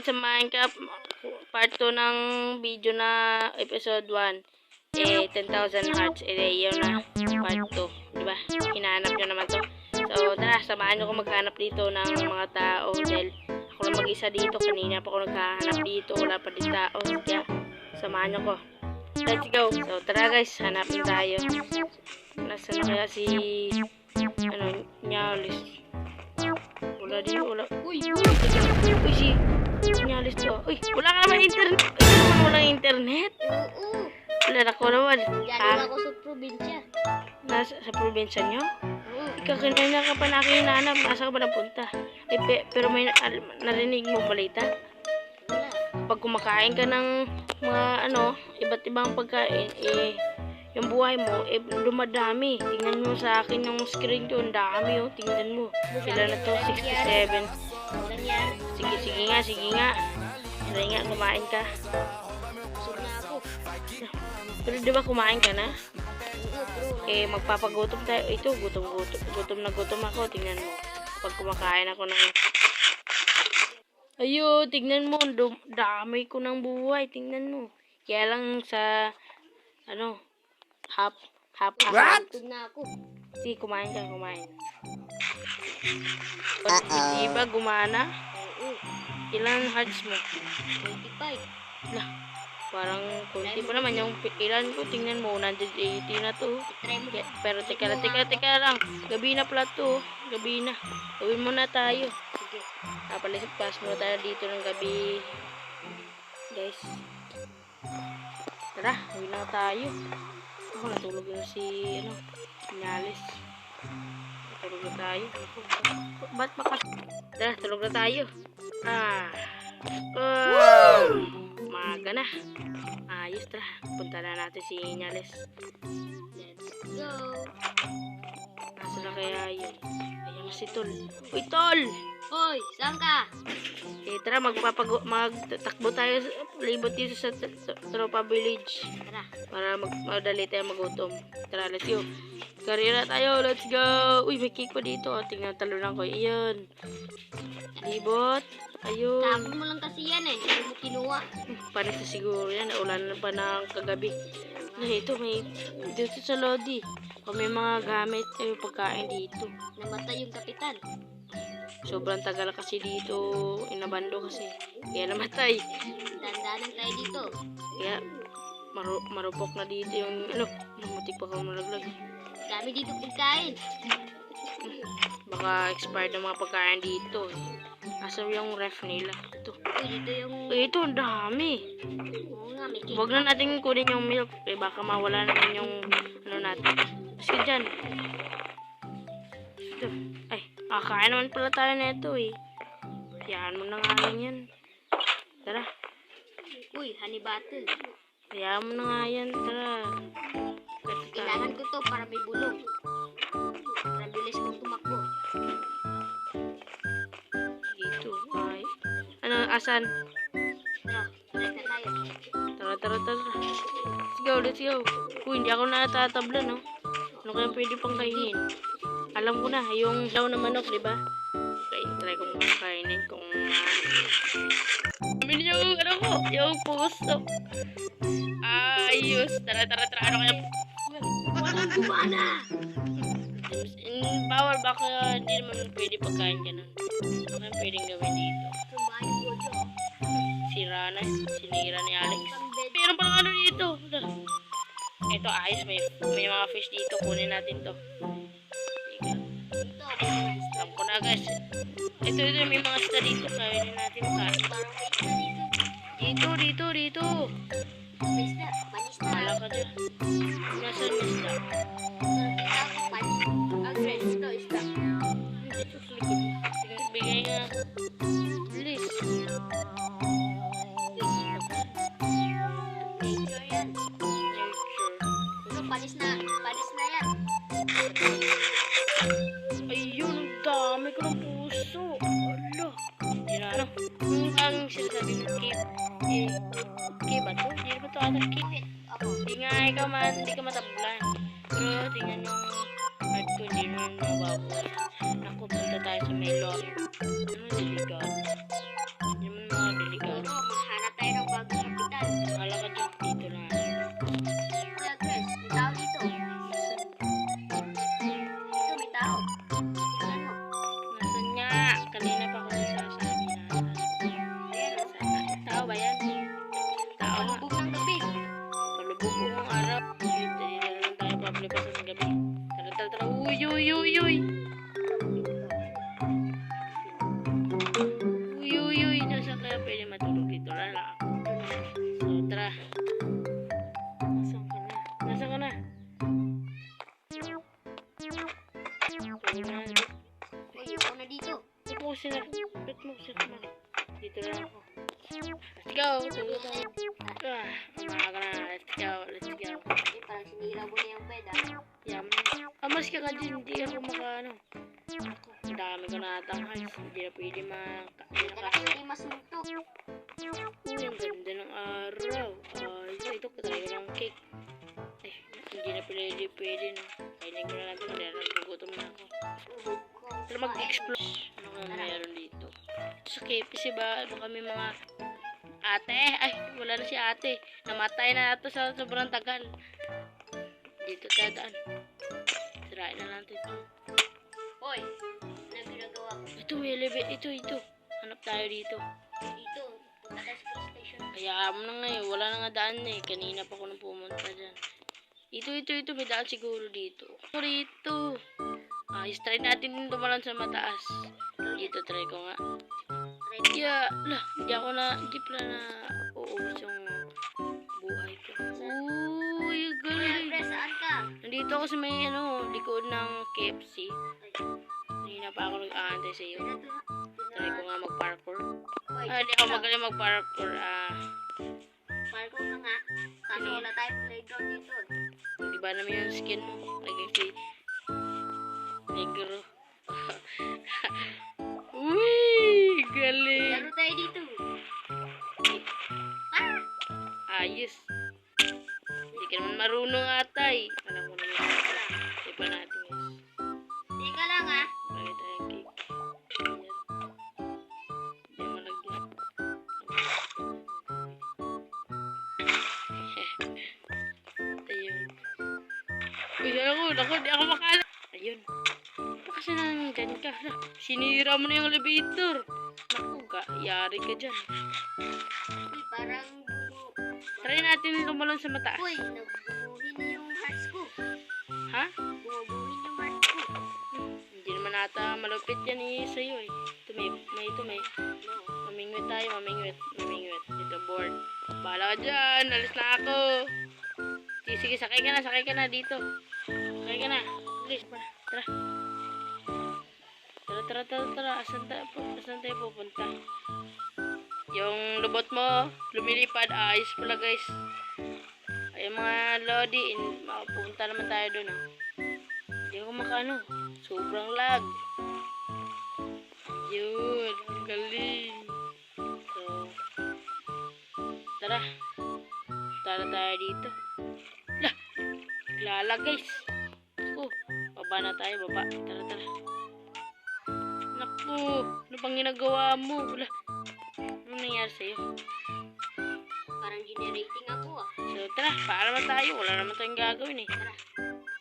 sa Minecraft, part 2 ng video na episode 1. 10,000 hearts. Yun na, part 2. Diba? Hinahanap nyo naman to. So, tara, samahan nyo ko maghanap dito ng mga tao. Dahil ako lang mag-isa dito. Kanina pa ako naghahanap dito. Wala pa din tao. Kaya, samahan nyo ko. Let's go. So, tara guys, hanapin tayo. Nasaan na kaya si Nyalis? Wala din, wala. Uy, si Nyalis to. Uy, wala ka naman internet. Walang internet. Oo. Wala na ko naman. Galing ako sa probinsya. Sa probinsya nyo? Oo. Ikaw, kanina ka pa nakinanap. Nasa ka ba napunta? Pero may narinig mo balita? Wala. Pag kumakain ka ng mga iba't ibang pagkain, yung buhay mo, dumadami. Tingnan mo sa akin yung screen ko, ang dami oh. Tingnan mo. Sila na to, 67. Walang yan. Sige nga. Sige nga, kumain ka. Busog na ako. Pero di ba kumain ka na? Oo, bro. Magpapagutom tayo. Ito, gutom na gutom ako. Tingnan mo. Pag kumakain ako ng... Ayun, tingnan mo. Dami ko ng buhay. Tingnan mo. Kaya lang sa... half. Busog na ako. Sige, kumain ka. Di ba gumana? Oo. Ilan hearts mo? 25. Lah, parang kunti pa naman yung ilan ko. Tingnan mo, 180 na to. Try mo. Pero teka lang. Gabi na pala to. Gabi na. Gawin muna tayo. Sige. Pass muna tayo dito ng gabi. Guys. Tara, gawin na tayo. Ako, natulog na si, Nyalis. Tulog na tayo. Ba't makas... Tara, tulog na tayo. Maga na. Ayos, tara. Punta na natin si Nyalis. Let's go. Nasa na kaya yun? Ayan na si Tol. Uy, Tol! Hoy, saan ka? Tara, magtatakbo tayo. Libot dito sa Tropa Village. Tara. Para madali tayo magutom. Tara, let's go. Karera tayo, let's go. Uy, may cake pa dito. Tingnan, talunan ko. Iyon. Libot. Ayun. Tapon mo lang kasi yan eh. Hindi mo kinuha. Panis na siguro yan. Ulan na pa ng kagabi. Ito, may dito sa Lodi. Kung may mga gamit, pagkain dito. Namatay yung kapitan. Sobrang tagal kasi dito. Inabando kasi. Kaya namatay. Dandanan tayo dito. Kaya marupok na dito yung mamutik pa ako malaglag. Dami dito pagkain. Baka expired ang mga pagkain dito. Asa yung ref nila? Ito. Dito yung... Ito, ang dami. Oo nga, may cake. Huwag na natin kunin yung milk. Baka mawala naman yung natin. Kasi dyan. Ito. Ay, kakain naman pala tayo na ito Hayaan mo na nga lang yan. Tara. Uy, honey butter. Hayaan mo na nga yan. Tara. Kailangan ko to para may bulong. Para bilis kong tumakbo. Dito. Ay. Asan? Tara, balik na tayo. Tara. Let's go. Uy, hindi ako natatabla, no? Ano kaya pwede pang kainin? Alam ko na, yung daw na manok, di ba? Okay, try kong kainin kung Amin yung puso. Ayos. Tara. Ano kaya? Walang gumana! Bawal, baka hindi naman pwede pagkain ganun. Ano kaya pwedeng gawin dito? Kumain ko dyan. Sinira ni Alex. Meron pa ng dito. Ito, ayos. May mga fish dito. Kunin natin to. Alam ko na, guys. Ito, may mga isda dito. Kainin natin. Parang may isda dito. Dito. May isda. Panis na. Wala ka dyan. Nasaan yung isda? Nakita ko panis. Agres. Ito, isda. Dito sa likod. Bigay nga. Please. Nature yan. Nature. Ito, panis na yan. Ayun, ang dami ko ng puso. Ala. Yun na, yung ang sinasabi mo, Kip ba to? Hindi ba to ata Kip? Hindi nga, hindi ka matablan. Pero tingnan yung heart ko, hindi naman mababaw. Naku, punta tayo sa may lot. Ano, delikado. Hindi naman mga delikado. Palubog ng gabi. Palubog ko ng araw. Dali na lang tayo paglipasan ng gabi. Tara, tara, tara. Uy, uy, uy, uy. Uy, uy, uy. Nasaan kaya pwede matulog dito? Lala ako. So, tara. Nasaan ka na? Nasaan ka na? Tulog na. Uy, ako na dito. Ba't mo sila? Dito na ako. Let's go. Tulog tayo. Umaga na. Let's go. Let's go. Eh, parang sinira mo na yung bed, ah. Yaman. Mas ka ka dyan. Hindi ako makaano. Ang dami ko na atang hearts. Hindi na pwede Hindi ka na pwede masuntok. Uy, ang ganda ng araw. Ito patry ko ng cake. Ay, hindi na pwede no. Kainin ko na lang ito. Nagugutom na ako. Uhog ko. Pero mag-explore. Ano nga mayroon dito? Sa KFC ba? Ano kami mga ate? Ay, wala na si ate. Namatay na ito sa sobrang tagal. Dito tayo daan. Sirain na lang ito. Hoy, ano ginagawa ko? Ito, elevator. Ito. Hanap tayo dito. Dito, punta tayo sa police station. Kaya mo na ngayon. Wala na nga daan eh. Kanina pa ako nang pumunta dyan. Ito. May daan siguro dito. Rito. Try natin din tumalan sa mataas. Dito, try ko nga. Yeah, hindi pala na uubos yung buhay ko. Uy, galing. Pre, saan ka? Nandito ako sa may likod ng KFC. Kanina pa ako nag-aantay sa iyo. Try ko nga mag-parkour. Hoy, Hindi ako magaling mag-parkour. parkour na nga. Kaso wala tayong playground dito. Di ba naman yung skin mo? Naging si negro. Uy, galing. Laro tayo dito. Ayos. Hindi ka naman marunong atay. Alam mo naman. Hindi pa natin guys. Teka lang, ah. Lagay tayong cake. Ayan. Hindi malagyan. Ayun. Uy, naku, di ako makala. Ayun. Ba't kasi nandyan ka? Sinira mo na yung elevator. Naku, yari ka dyan. Uy, parang Try natin lumalon sa mataas. Uy, nagbubuhin yung hearts ko. Ha? Bumubuhin yung hearts ko. Hindi naman ata malupit yan sa'yo eh. May. Mamingwit tayo, mamingwit. Ito, board. Bahala ka dyan, alis na ako. Sige, sakay ka na dito. Sakay ka na. Bilis, tara. Tara. Asan tayo pupunta? Yung robot mo, lumilipad. Ayos pala guys. Ay mga lodi, mapunta naman tayo doon. Hindi ako makano. Sobrang lag. Ayun, ang galing. So, tara. Tara tayo dito. Lala guys. Baba na tayo, baba. Tara. Naku, ano bang ginagawa mo? Ano nangyari sa'yo? Parang generating ako, ah. So, tara, paalam na tayo. Wala naman tayong gagawin eh. Tara.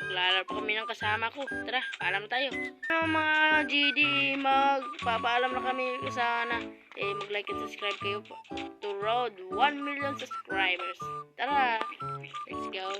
Maglalaro pa kami ng kasama ko. Tara, paalam na tayo. Mga GD, magpapaalam na kami sana. Mag-like and subscribe kayo to road 1 million subscribers. Tara, let's go.